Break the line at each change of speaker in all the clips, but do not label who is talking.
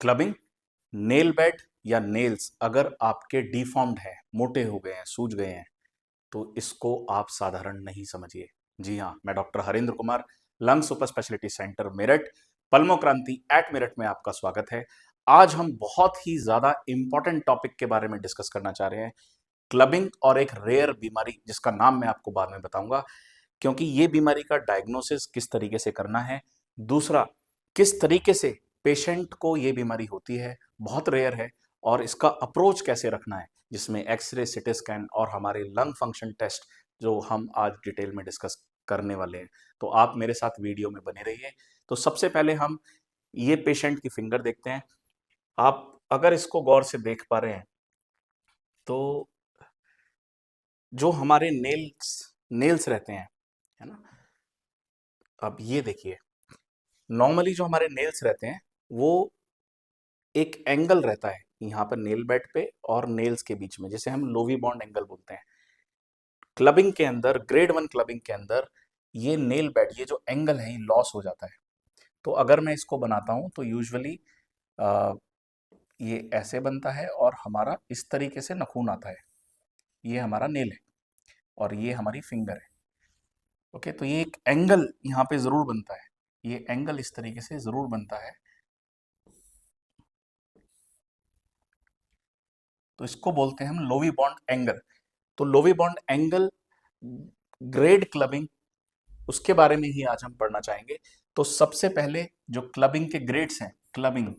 Clubbing, nail bed या nails अगर आपके डिफॉर्म्ड है, मोटे हो गए हैं, सूज गए हैं, तो इसको आप साधारण नहीं समझिए। जी हाँ, मैं doctor Harendra Kumar, lung super speciality centre Meerut, pulmo क्रांति एट मेरठ में आपका स्वागत है। आज हम बहुत ही ज्यादा इंपॉर्टेंट टॉपिक के बारे में डिस्कस करना चाह रहे हैं, क्लबिंग और एक रेयर बीमारी जिसका नाम मैं आपको बाद में बताऊंगा, क्योंकि ये बीमारी का डायग्नोसिस किस तरीके से करना है, दूसरा किस तरीके से पेशेंट को ये बीमारी होती है, बहुत रेयर है, और इसका अप्रोच कैसे रखना है, जिसमें एक्सरे, सिटी स्कैन और हमारे लंग फंक्शन टेस्ट जो हम आज डिटेल में डिस्कस करने वाले हैं। तो आप मेरे साथ वीडियो में बने रहिए। तो सबसे पहले हम ये पेशेंट की फिंगर देखते हैं। आप अगर इसको गौर से देख पा रहे हैं तो जो हमारे नेल्स नेल्स रहते हैं, है ना, अब ये देखिए, नॉर्मली जो हमारे नेल्स रहते हैं वो एक एंगल रहता है यहाँ पर नेल बेड पे और नेल्स के बीच में, जिसे हम लोवी बॉन्ड एंगल बोलते हैं। क्लबिंग के अंदर, ग्रेड 1 क्लबिंग के अंदर, ये नेल बेड, ये जो एंगल है, ये लॉस हो जाता है। तो अगर मैं इसको बनाता हूं तो यूजुअली ये ऐसे बनता है और हमारा इस तरीके से नखून आता है। ये हमारा नेल है और ये हमारी फिंगर है। ओके, तो ये एक एंगल यहाँ पे जरूर बनता है, ये एंगल इस तरीके से जरूर बनता है। तो इसको बोलते हैं हम लोवी बॉन्ड एंगल। तो Loewi bond angle grade clubbing, उसके बारे में ही आज हम पढ़ना चाहेंगे। तो सबसे पहले जो क्लबिंग के ग्रेड्स हैं, क्लबिंग,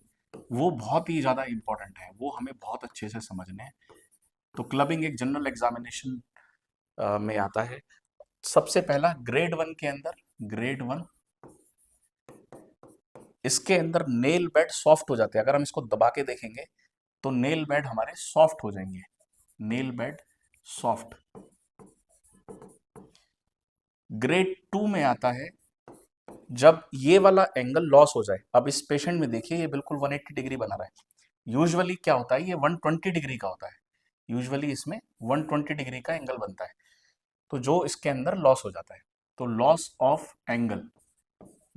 वो बहुत ही ज्यादा इंपॉर्टेंट है, वो हमें बहुत अच्छे से समझने हैं। तो क्लबिंग एक जनरल एग्जामिनेशन में आता है। सबसे पहला ग्रेड 1 के अंदर, ग्रेड 1, इसके अंदर नेल बेड सॉफ्ट हो जाते हैं। अगर हम इसको दबा के देखेंगे तो नेल बेड हमारे सॉफ्ट हो जाएंगे, नेल बेड सॉफ्ट। ग्रेड 2 में आता है जब ये वाला एंगल लॉस हो जाए। अब इस पेशेंट में देखिए, ये बिल्कुल 180 डिग्री बना रहा है। यूजुअली क्या होता है, ये 120 डिग्री का होता है। यूजुअली इसमें 120 डिग्री का एंगल बनता है। तो जो इसके अंदर लॉस हो जाता है, तो loss of angle,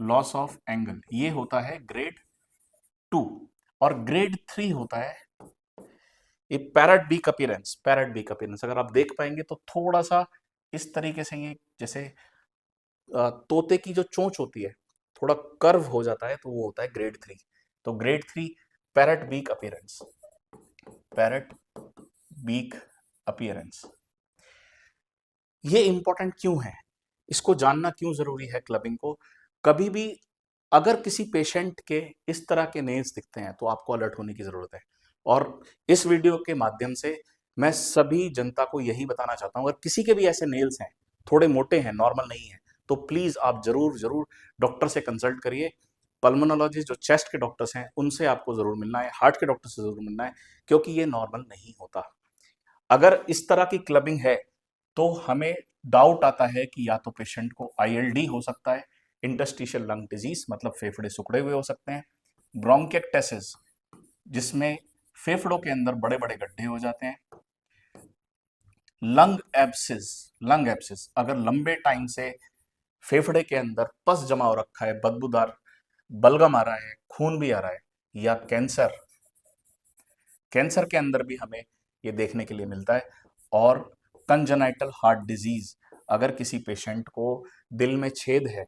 loss of angle ये होता है ग्रेड 2। और ग्रेड 3 होता है ये parrot beak appearance. Parrot beak appearance अगर आप देख पाएंगे तो थोड़ा सा इस तरीके से, ये जैसे तोते की जो चोंच होती है, थोड़ा कर्व हो जाता है, तो वो होता है ग्रेड 3। तो grade 3 parrot beak appearance, parrot beak appearance. ये इंपॉर्टेंट क्यों है, इसको जानना क्यों जरूरी है क्लबिंग को? कभी भी अगर किसी पेशेंट के इस तरह के नेल्स दिखते हैं तो आपको अलर्ट होने की जरूरत है। और इस वीडियो के माध्यम से मैं सभी जनता को यही बताना चाहता हूं, अगर किसी के भी ऐसे नेल्स हैं, थोड़े मोटे हैं, नॉर्मल नहीं है, तो प्लीज आप जरूर जरूर डॉक्टर से कंसल्ट करिए। पल्मोनोलॉजिस्ट जो चेस्ट के डॉक्टर्स हैं उनसे आपको जरूर मिलना है, हार्ट के डॉक्टर से जरूर मिलना है, क्योंकि ये नॉर्मल नहीं होता। अगर इस तरह की क्लबिंग है तो हमें डाउट आता है कि या तो पेशेंट को आईएलडी हो सकता है, इंटरस्टिशियल लंग डिजीज, मतलब फेफड़े सिकुड़े हुए हो सकते हैं, ब्रोंकिएक्टेसिस, जिसमें फेफड़ों के अंदर बड़े बड़े गड्ढे हो जाते हैं, लंग एब्सिस, लंग एब्सिस अगर लंबे टाइम से फेफड़े के अंदर पस जमा हो रखा है, बदबूदार बलगम आ रहा है, खून भी आ रहा है, या कैंसर, कैंसर के अंदर भी हमें ये देखने के लिए मिलता है। और कंजेनाइटल हार्ट डिजीज, अगर किसी पेशेंट को दिल में छेद है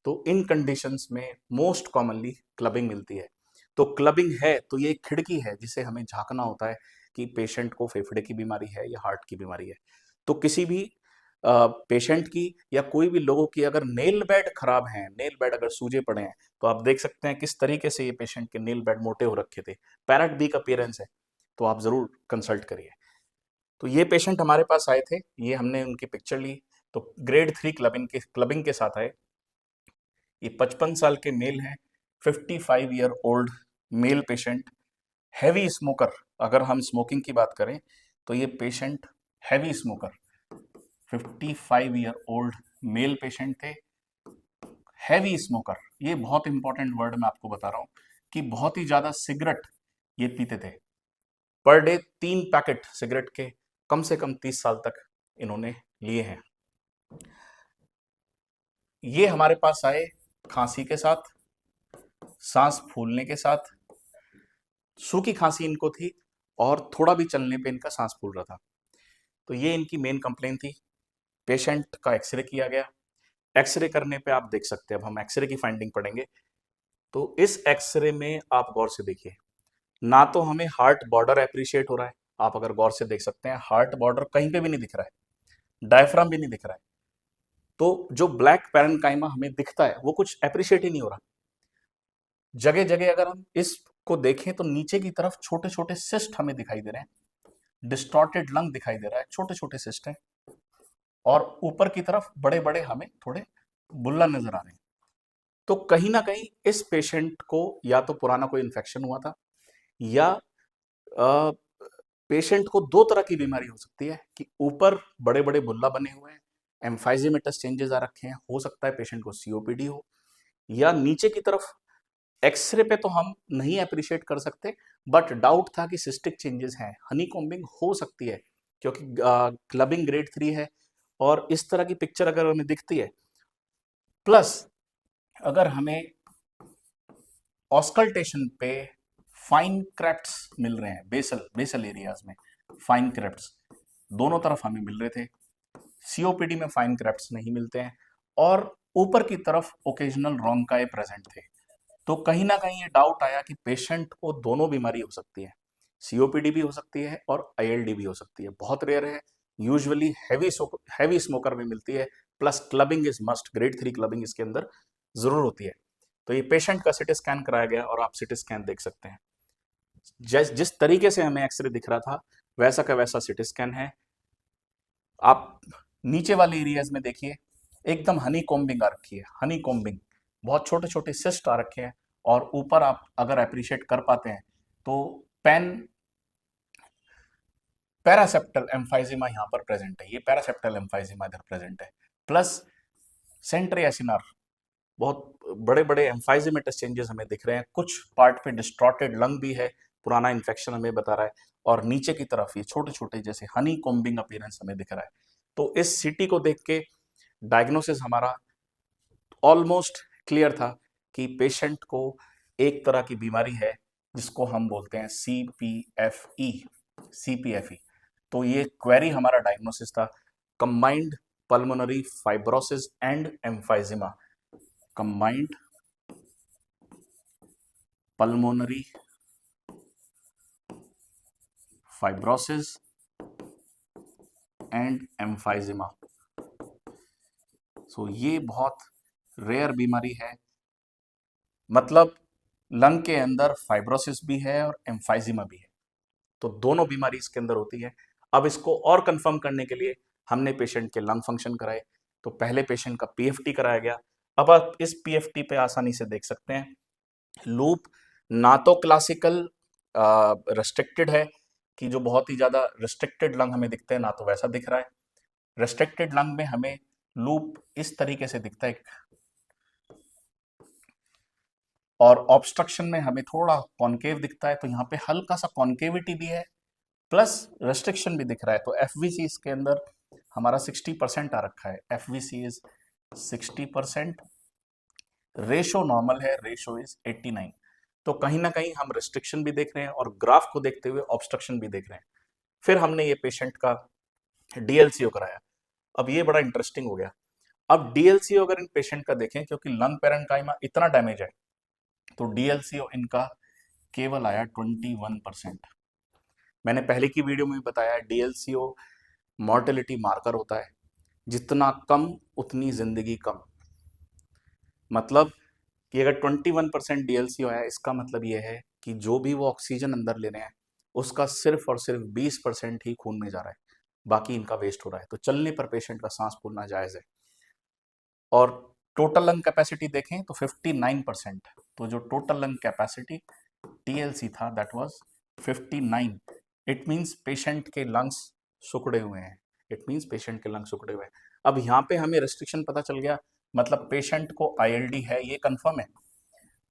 तो इन कंडीशंस में मोस्ट कॉमनली क्लबिंग मिलती है। तो क्लबिंग है तो ये एक खिड़की है जिसे हमें झांकना होता है कि पेशेंट को फेफड़े की बीमारी है या हार्ट की बीमारी है। तो किसी भी पेशेंट की या कोई भी लोगों की अगर नेल बेड खराब है, नेल बेड अगर सूजे पड़े हैं, तो आप देख सकते हैं किस तरीके से ये पेशेंट के नेल बेड मोटे हो रखे थे, पैरेट बीक अपीयरेंस है, तो आप जरूर कंसल्ट करिए। तो ये पेशेंट हमारे पास आए थे, ये हमने उनकी पिक्चर ली। तो ग्रेड 3 क्लबिंग के साथ आए। ये 55 साल के मेल हैं, 55 year old male patient, heavy smoker. अगर हम स्मोकिंग की बात करें तो ये patient heavy smoker, 55 year old male patient थे, हैवी स्मोकर। ये बहुत इंपॉर्टेंट वर्ड मैं आपको बता रहा हूं कि बहुत ही ज्यादा सिगरेट ये पीते थे। पर डे 3 पैकेट सिगरेट के कम से कम 30 साल तक इन्होंने लिए हैं। ये हमारे पास आए खांसी के साथ, सांस फूलने के साथ, सूखी खांसी इनको थी और थोड़ा भी चलने पे इनका सांस फूल रहा था। तो ये इनकी मेन कंप्लेन थी। पेशेंट का एक्सरे किया गया। एक्सरे करने पे आप देख सकते हैं, अब हम एक्सरे की फाइंडिंग पढ़ेंगे। तो इस एक्सरे में आप गौर से देखिए, ना तो हमें हार्ट बॉर्डर एप्रिशिएट हो रहा है, आप अगर गौर से देख सकते हैं हार्ट बॉर्डर कहीं पे भी नहीं दिख रहा है, डायफ्राम भी नहीं दिख रहा है। तो जो ब्लैक पैरेन्काइमा हमें दिखता है वो कुछ एप्रिशिएट ही नहीं हो रहा। जगह जगह अगर हम इसको देखें तो नीचे की तरफ छोटे छोटे सिस्ट हमें दिखाई दे रहे हैं, डिस्टॉर्टेड लंग दिखाई दे रहा है, छोटे छोटे सिस्ट हैं, और ऊपर की तरफ बड़े बड़े हमें थोड़े बुल्ला नजर आ रहे हैं। तो कहीं ना कहीं इस पेशेंट को या तो पुराना कोई इन्फेक्शन हुआ था, या पेशेंट को दो तरह की बीमारी हो सकती है कि ऊपर बड़े बड़े बुल्ला बने हुए हैं, एम्फाइजेमेटस चेंजेस आ रखे हैं, हो सकता है पेशेंट को सीओपीडी हो, या नीचे की तरफ एक्सरे पे तो हम नहीं अप्रिशिएट कर सकते, बट डाउट था कि सिस्टिक चेंजेस हैं, हनीकॉम्बिंग हो सकती है क्योंकि क्लबिंग ग्रेड 3 है, और इस तरह की पिक्चर अगर हमें दिखती है, प्लस अगर हमें ऑस्कल्टेशन पे फाइन क्रेप्ट्स मिल रहे हैं, बेसल बेसल एरियाज में फाइन क्रेप्ट्स दोनों तरफ हमें मिल रहे थे, सीओपीडी में फाइन क्रेप्ट्स नहीं मिलते हैं, और ऊपर की तरफ ओकेजनल रोंकाई प्रेजेंट थे। तो कहीं ना कहीं ये डाउट आया कि पेशेंट को दोनों बीमारी हो सकती है, सीओपीडी भी हो सकती है और आईएलडी भी हो सकती है। बहुत रेयर है, यूजुअली हैवी स्मोकर में मिलती है, plus clubbing is must, grade 3 clubbing इसके अंदर जरूर होती है। तो ये पेशेंट का सिटी स्कैन कराया गया और आप सिटी स्कैन देख सकते हैं, जिस तरीके से हमें एक्सरे दिख रहा था वैसा का वैसा सिटी स्कैन है। आप नीचे वाले एरियाज में देखिए, एकदम हनी कॉम्बिंग आ रखी है, हनी कॉम्बिंग, बहुत छोटे छोटे सिस्ट आ रखे हैं, और ऊपर आप अगर अप्रिशिएट कर पाते हैं तो पेन पैरासेप्टल एम्फाइजिमा यहाँ पर प्रेजेंट है, ये पैरासेप्टल एम्फाइजिमा इधर प्रेजेंट है, प्लस सेंट्री एसिनार, बहुत बड़े बड़े एम्फाइजिमेटस चेंजेस हमें दिख रहे हैं, कुछ पार्ट पे डिस्ट्रॉटेड लंग भी है, पुराना इन्फेक्शन हमें बता रहा है, और नीचे की तरफ ये छोटे छोटे जैसे हनी कॉम्बिंग अपीयरेंस हमें दिख रहा है। तो इस सिटी को देख के डायग्नोसिस हमारा ऑलमोस्ट क्लियर था कि पेशेंट को एक तरह की बीमारी है जिसको हम बोलते हैं CPFE, CPFE। तो ये क्वेरी हमारा डायग्नोसिस था, combined pulmonary fibrosis and emphysema, combined pulmonary fibrosis and emphysema. So ये बहुत रेयर बीमारी है, मतलब लंग के अंदर फाइब्रोसिस भी है और एम्फाइजिमा भी है, तो दोनों बीमारी इसके अंदर होती है। अब इसको और कंफर्म करने के लिए हमने पेशेंट के लंग फंक्शन कराए, तो पहले पेशेंट का पीएफटी कराया गया। अब आप इस पीएफटी पे आसानी से देख सकते हैं, लूप ना तो क्लासिकल रेस्ट्रिक्टेड है कि जो बहुत ही ज्यादा रिस्ट्रिक्टेड लंग हमें दिखते हैं, ना तो वैसा दिख रहा है। रेस्ट्रिक्टेड लंग में हमें लूप इस तरीके से दिखता है, और ऑब्स्ट्रक्शन में हमें थोड़ा कॉन्केव दिखता है, तो यहाँ पे हल्का सा कॉन्केविटी भी है, प्लस रेस्ट्रिक्शन भी दिख रहा है। तो एफवीसी इसके अंदर हमारा 60% आ रखा है, एफवीसी इज 60%, रेशो नॉर्मल है, रेशो इज 89। तो कहीं ना कहीं हम रेस्ट्रिक्शन भी देख रहे हैं और ग्राफ को देखते हुए ऑब्स्ट्रक्शन भी देख रहे हैं। फिर हमने ये पेशेंट का डीएलसीओ कराया। अब ये बड़ा इंटरेस्टिंग हो गया। अब डीएलसीओ अगर इन पेशेंट का देखें, क्योंकि लंग पैरेन्काइमा इतना डैमेज है, तो डीएलसीओ इनका केवल आया 21%। मैंने पहले की वीडियो में बताया, डीएलसीओ मॉर्टेलिटी मार्कर होता है, जितना कम उतनी जिंदगी कम। मतलब कि अगर 21% डीएलसीओ है, इसका मतलब ये है कि जो भी वो ऑक्सीजन अंदर ले रहे हैं उसका सिर्फ और सिर्फ 20% ही खून में जा रहा है, बाकी इनका वेस्ट हो रहा है। तो चलने पर पेशेंट का सांस फूलना जायज है। और टोटल लंग कैपेसिटी देखें तो 59%। तो जो टोटल लंग कैपेसिटी टीएलसी था that was 59। It means patient के लंग्स सुखड़े हुए हैं, इट मींस पेशेंट के लंग्स सुखड़े हुए हैं। अब यहाँ पे हमें रेस्ट्रिक्शन पता चल गया, मतलब पेशेंट को आईएलडी है, ये कंफर्म है।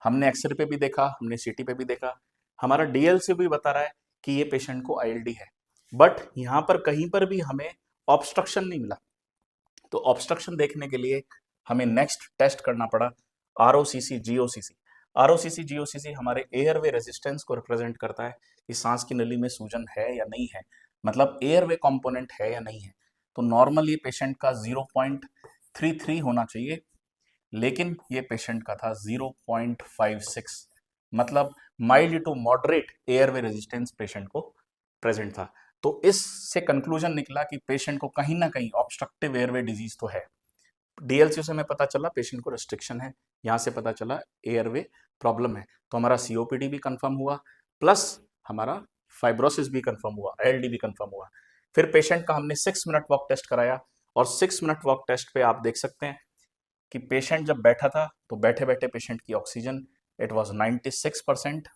हमने एक्सरे पे भी देखा, हमने सीटी पे भी देखा, हमारा डीएलसी भी बता रहा है कि ये पेशेंट को आईएलडी है, बट यहाँ पर कहीं पर भी हमें ऑब्स्ट्रक्शन नहीं मिला। तो ऑब्स्ट्रक्शन देखने के लिए हमें नेक्स्ट टेस्ट करना पड़ा, आरओसीसी जीओसीसी। आरओसीसी जीओसीसी हमारे एयरवे रेजिस्टेंस को रिप्रेजेंट करता है कि सांस की नली में सूजन है या नहीं है, मतलब एयरवे कंपोनेंट है या नहीं है। तो नॉर्मल ये पेशेंट का 0.33 होना चाहिए, लेकिन ये पेशेंट का था 0.56, मतलब mild to moderate airway resistance patient को प्रेजेंट था। तो इससे कंक्लूजन निकला कि पेशेंट को कहीं ना कहीं ऑब्स्ट्रक्टिव एयरवे डिजीज तो है। डीएलसी से हमें पता चला पेशेंट को रेस्ट्रिक्शन है, यहाँ से पता चला एयरवे प्रॉब्लम है, तो हमारा सीओपीडी भी कंफर्म हुआ, प्लस हमारा फाइब्रोसिस भी कंफर्म हुआ, एलडी भी कंफर्म हुआ। फिर पेशेंट का हमने 6 मिनट वॉक टेस्ट कराया, और 6 मिनट वॉक टेस्ट पे आप देख सकते हैं कि पेशेंट जब बैठा था तो बैठे बैठे पेशेंट की ऑक्सीजन इट वॉज 96%,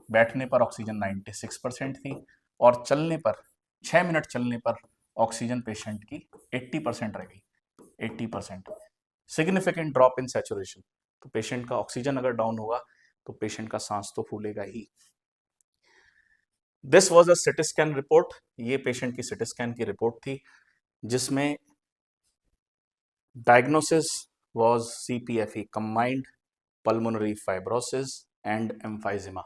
बैठने पर ऑक्सीजन 96% थी, और चलने पर 6 मिनट चलने पर ऑक्सीजन पेशेंट की 80% रह गई, 80%। सिग्निफिकेंट ड्रॉप इन सैचुरेशन, तो पेशेंट का ऑक्सीजन अगर डाउन होगा तो पेशेंट का सांस तो फूलेगा ही। This was a CT scan report, ये पेशेंट की सिटी स्कैन की रिपोर्ट थी, जिसमें diagnosis was CPFE, combined pulmonary fibrosis and emphysema.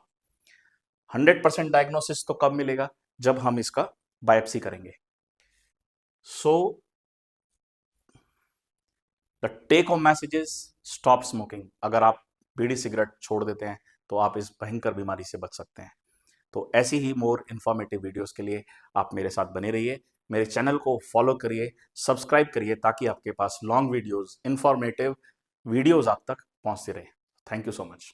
100% diagnosis तो कब मिलेगा, जब हम इसका बायोप्सी करेंगे। So the take home message is stop smoking. अगर आप बीड़ी सिगरेट छोड़ देते हैं तो आप इस भयंकर बीमारी से बच सकते हैं। तो ऐसी ही मोर इन्फॉर्मेटिव वीडियोस के लिए आप मेरे साथ बने रहिए, मेरे चैनल को फॉलो करिए, सब्सक्राइब करिए, ताकि आपके पास लॉन्ग वीडियोस, इन्फॉर्मेटिव वीडियोस आप तक पहुंचते रहे। Thank you so much.